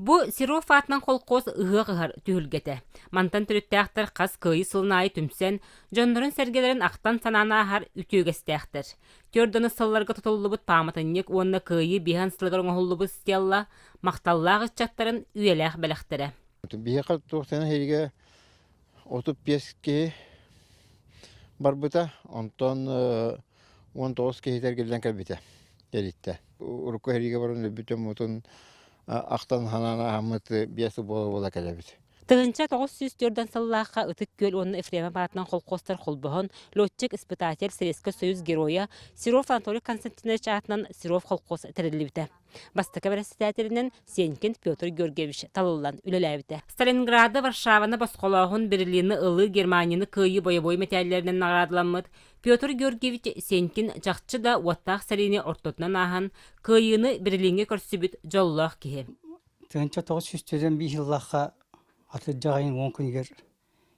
Бу Сиров атынан колкоз ыгы-ыгар түһүлгете. Мантан түрүттәхтер кас кыйы сылнайы түмсен, жондорун сергелерин актан санана ахар үтүгестәхтер. Төрдөнө сылларга тутуллубут паматынник уонна кыйы бихан сылгар оңоллубут стелла, макталлаагы чаттарын үйеләх беләхтере. Бияқар тоқтана хериге отуп песке барбыта, онтон 19 кейтер келден кәлбіте, елітті. Урукка хериге барын өбітім отын ақтан ханана хамыты биясы бола кәлбіте. Тыгынча 900 төрдөн сыллааққа ытык көл онны Ефрема батынан холкостар холбоһон летчик испытатель Советский Союз героя Сиров Анатолий Константинович атынан Сиров холкос терилибите. Бастыка председателинен Сенькин Петр Георгиевич талыллан үлеләбите. Сталинграды Варшаваны басқолағын Берлины ылы Германияны кыйы боевой металлерінен наградыламыд. Петр Георгиевич Сенькин жақчы да уаттақ сәліне ортотынан ахан кыйыны Берлинге көрсібіт жоллақ кеhe. Тыгынча 900 төрдөн 5 жыллаққа аты жағайын 10 күнігер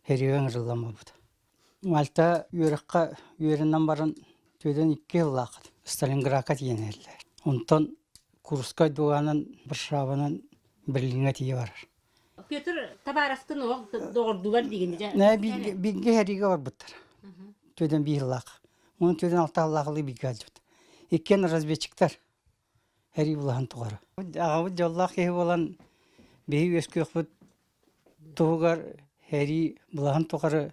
хереген жыллама бұд. Малта үйраққа үйерінен барын төден 2 жыллақыд. Сталинградқа тиен әлілер. Онтан Курскай дуғанын Варшаванын Берлинге тие барар. Петр табарастын оқ доғырдулар дегенде жа? Нә бинге хереге бар бұттар. Төден 5 жыллақ. Оның төден 6 жыллақылы биге алжыд. Еккен разведчиктар хери бұлағын туғары. Ағабы жоллақ кеге болан бейі өскі өқпіт туғар хери бұлағын туғары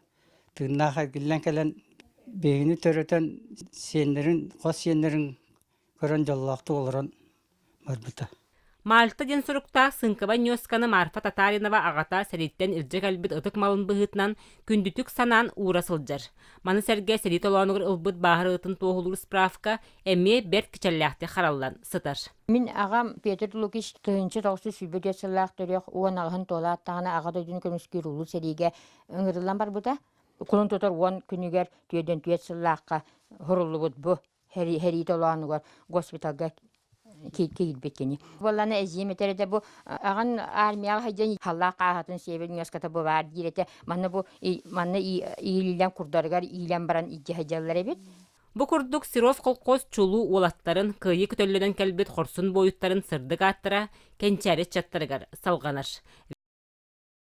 тығыннаға келен кәлен бейіні төрөтен сендерін, қос сендерін көрін жоллақты олырын барбыта. Малта ден сұрықта сыңкыба нёсканы Марфа Татаринова ағата сәреттен иржек әлбіт ытык малын бұғытынан күндүтік санан ура сылжар. Маны сәрге сәрет оланығыр ылбыт бағыр ытын тоғылыр справка әме берт кичәлләхті қараллан сытар. Min ağam Peter Lukis tığınçı tağısı sübüde sılaq törek uan ağın tola attağına ağa doydun kömüskür ulu serige ıngırılan bar buda. Kulun tutar uan künüger tüyeden tüyet sılaqqa hurullu bud bu heri tolanıgar gospitalga keyit betkeni. Vallana eziyem eterede bu ağın armiyalı haycan hallaq ağatın sebebin yaskata bu var direte manna iyililen kurdargar iyilen baran icci hajallar ebet. Bu kurduk Sirov kolkoz çulu olattарын kıyı kütölledен кәлбет хорсын boyuttарын sırdık attıra kençeri çattırıgar salganar.